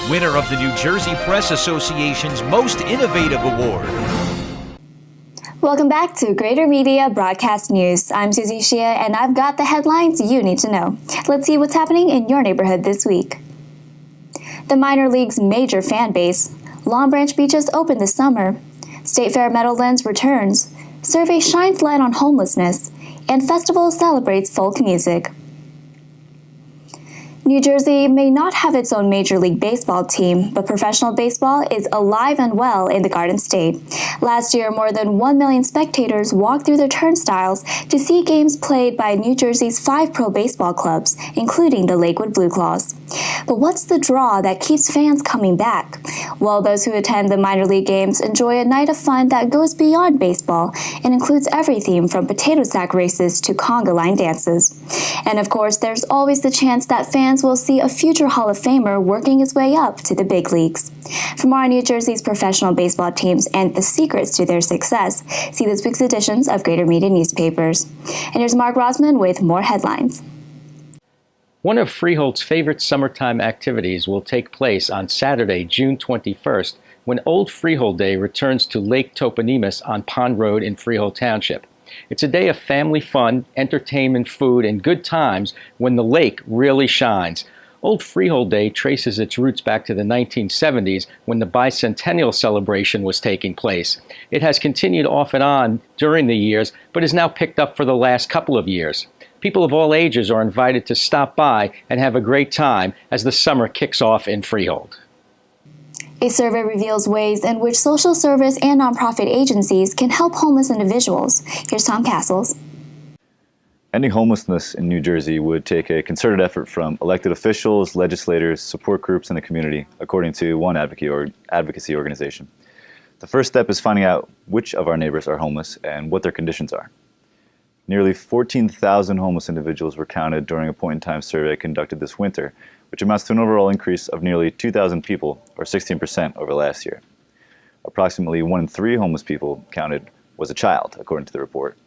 winner of the New Jersey Press Association's Most Innovative Award. Welcome back to Greater Media Broadcast News. I'm Susie Shia, and I've got the headlines you need to know. Let's see what's happening in your neighborhood this week. The minor league's major fan base. Long Branch Beaches open this summer. State Fair Meadowlands returns. Survey shines light on homelessness. And festival celebrates folk music. New Jersey may not have its own Major League Baseball team, but professional baseball is alive and well in the Garden State. Last year, more than 1 million spectators walked through the turnstiles to see games played by New Jersey's 5 pro baseball clubs, including the Lakewood Blue Claws. But what's the draw that keeps fans coming back? Well, those who attend the minor league games enjoy a night of fun that goes beyond baseball and includes everything from potato sack races to conga line dances. And of course, there's always the chance that fans will see a future Hall of Famer working his way up to the big leagues. For more on New Jersey's professional baseball teams and the secrets to their success, see this week's editions of Greater Media Newspapers. And here's Mark Rosman with more headlines. One of Freehold's favorite summertime activities will take place on Saturday, June 21st, when Old Freehold Day returns to Lake Toponymous on Pond Road in Freehold Township. It's a day of family fun, entertainment, food, and good times when the lake really shines. Old Freehold Day traces its roots back to the 1970s when the bicentennial celebration was taking place. It has continued off and on during the years, but is now picked up for the last couple of years. People of all ages are invited to stop by and have a great time as the summer kicks off in Freehold. A survey reveals ways in which social service and nonprofit agencies can help homeless individuals. Here's Tom Castles. Ending homelessness in New Jersey would take a concerted effort from elected officials, legislators, support groups, and the community, according to one advocacy organization. The first step is finding out which of our neighbors are homeless and what their conditions are. Nearly 14,000 homeless individuals were counted during a point-in-time survey conducted this winter, which amounts to an overall increase of nearly 2,000 people, or 16% over last year. Approximately 1 in 3 homeless people counted was a child, according to the report.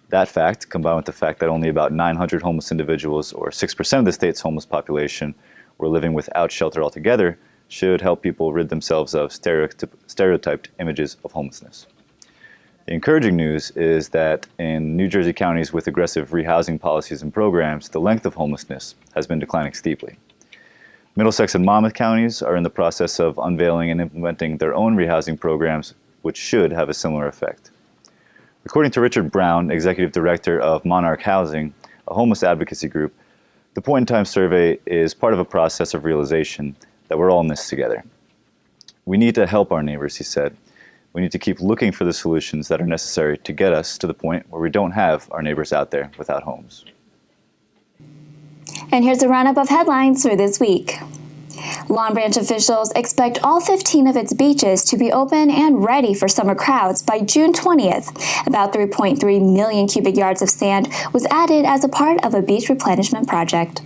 That fact, combined with the fact that only about 900 homeless individuals, or 6% of the state's homeless population, were living without shelter altogether, should help people rid themselves of stereotyped images of homelessness. The encouraging news is that in New Jersey counties with aggressive rehousing policies and programs, the length of homelessness has been declining steeply. Middlesex and Monmouth counties are in the process of unveiling and implementing their own rehousing programs, which should have a similar effect. According to Richard Brown, Executive Director of Monarch Housing, a homeless advocacy group, the point-in-time survey is part of a process of realization that we're all in this together. We need to help our neighbors, he said. We need to keep looking for the solutions that are necessary to get us to the point where we don't have our neighbors out there without homes. And here's a roundup of headlines for this week. Long Branch officials expect all 15 of its beaches to be open and ready for summer crowds by June 20th. About 3.3 million cubic yards of sand was added as a part of a beach replenishment project.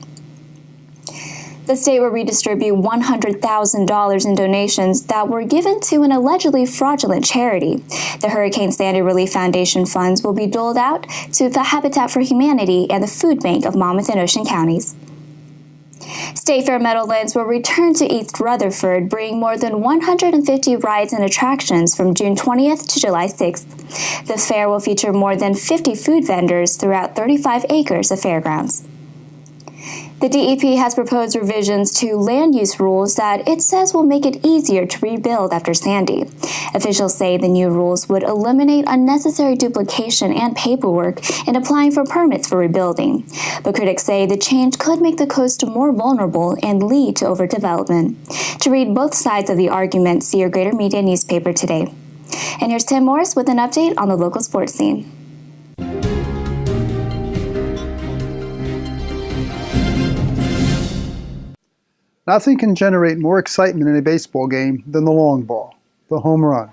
The state will redistribute $100,000 in donations that were given to an allegedly fraudulent charity. The Hurricane Sandy Relief Foundation funds will be doled out to the Habitat for Humanity and the Food Bank of Monmouth and Ocean counties. State Fair Meadowlands will return to East Rutherford, bringing more than 150 rides and attractions from June 20th to July 6th. The fair will feature more than 50 food vendors throughout 35 acres of fairgrounds. The DEP has proposed revisions to land use rules that it says will make it easier to rebuild after Sandy. Officials say the new rules would eliminate unnecessary duplication and paperwork in applying for permits for rebuilding. But critics say the change could make the coast more vulnerable and lead to overdevelopment. To read both sides of the argument, see your Greater Media newspaper today. And here's Tim Morris with an update on the local sports scene. Nothing can generate more excitement in a baseball game than the long ball, the home run.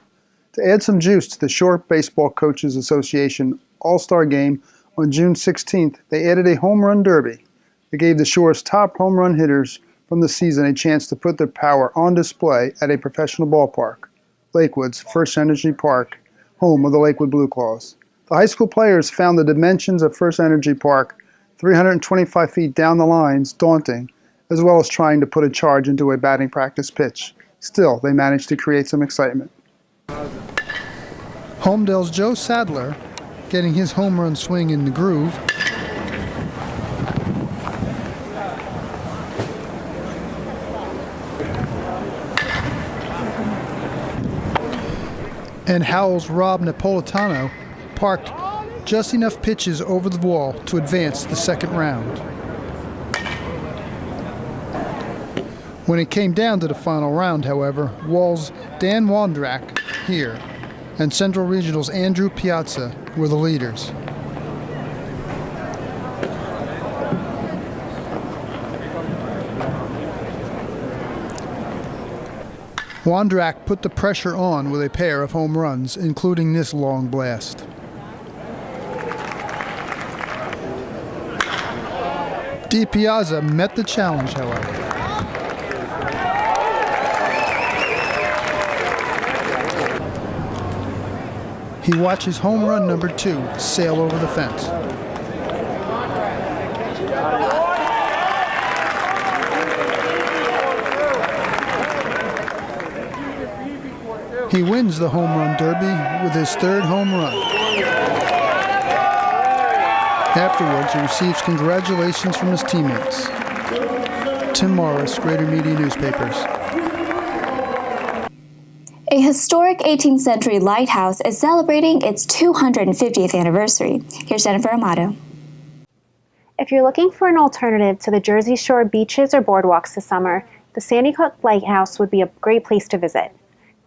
To add some juice to the Shore Baseball Coaches Association All-Star Game on June 16th, they added a home run derby that gave the Shore's top home run hitters from the season a chance to put their power on display at a professional ballpark, Lakewood's First Energy Park, home of the Lakewood Blue Claws. The high school players found the dimensions of First Energy Park, 325 feet down the lines, daunting, as well as trying to put a charge into a batting practice pitch. Still, they managed to create some excitement. Homedale's Joe Sadler getting his home run swing in the groove. And Howell's Rob Napolitano parked just enough pitches over the wall to advance the second round. When it came down to the final round, however, Wall's Dan Wondrak here and Central Regional's Andrew Piazza were the leaders. Wondrak put the pressure on with a pair of home runs, including this long blast. DiPiazza met the challenge, however. He watches home run number 2 sail over the fence. He wins the home run derby with his third home run. Afterwards, he receives congratulations from his teammates. Tim Morris, Greater Media Newspapers. A historic 18th century lighthouse is celebrating its 250th anniversary. Here's Jennifer Amato. If you're looking for an alternative to the Jersey Shore beaches or boardwalks this summer, the Sandy Hook Lighthouse would be a great place to visit.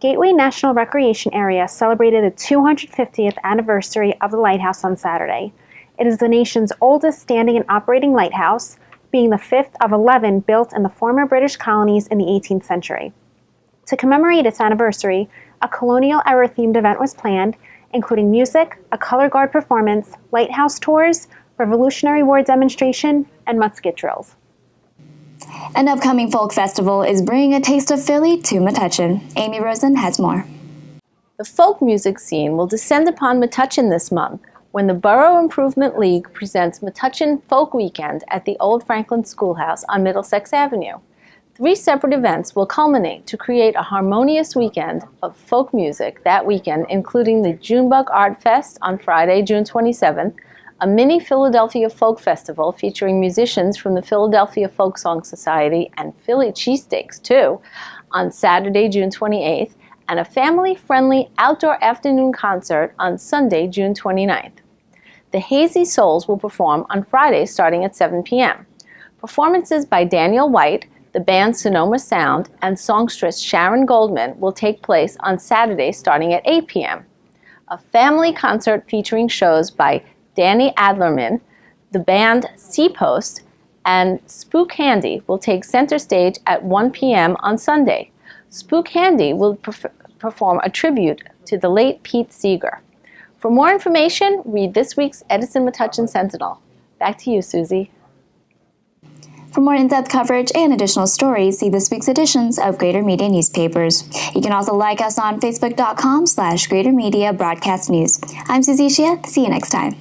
Gateway National Recreation Area celebrated the 250th anniversary of the lighthouse on Saturday. It is the nation's oldest standing and operating lighthouse, being the 5th of 11 built in the former British colonies in the 18th century. To commemorate its anniversary, a colonial-era themed event was planned, including music, a color guard performance, lighthouse tours, Revolutionary War demonstration, and musket drills. An upcoming folk festival is bringing a taste of Philly to Metuchen. Amy Rosen has more. The folk music scene will descend upon Metuchen this month when the Borough Improvement League presents Metuchen Folk Weekend at the Old Franklin Schoolhouse on Middlesex Avenue. 3 separate events will culminate to create a harmonious weekend of folk music that weekend, including the Junebug Art Fest on Friday, June 27th, a mini Philadelphia Folk Festival featuring musicians from the Philadelphia Folk Song Society and Philly Cheesesteaks, too, on Saturday, June 28th, and a family-friendly outdoor afternoon concert on Sunday, June 29th. The Hazy Souls will perform on Friday starting at 7 p.m. Performances by Daniel White, the band Sonoma Sound, and songstress Sharon Goldman will take place on Saturday starting at 8 p.m. A family concert featuring shows by Danny Adlerman, the band Seapost, and Spook Handy will take center stage at 1 p.m. on Sunday. Spook Handy will perform a tribute to the late Pete Seeger. For more information, read this week's Edison Metuchen Sentinel. Back to you, Susie. For more in-depth coverage and additional stories, see this week's editions of Greater Media Newspapers. You can also like us on Facebook.com/Greater Media Broadcast News. I'm Susie Shia. See you next time.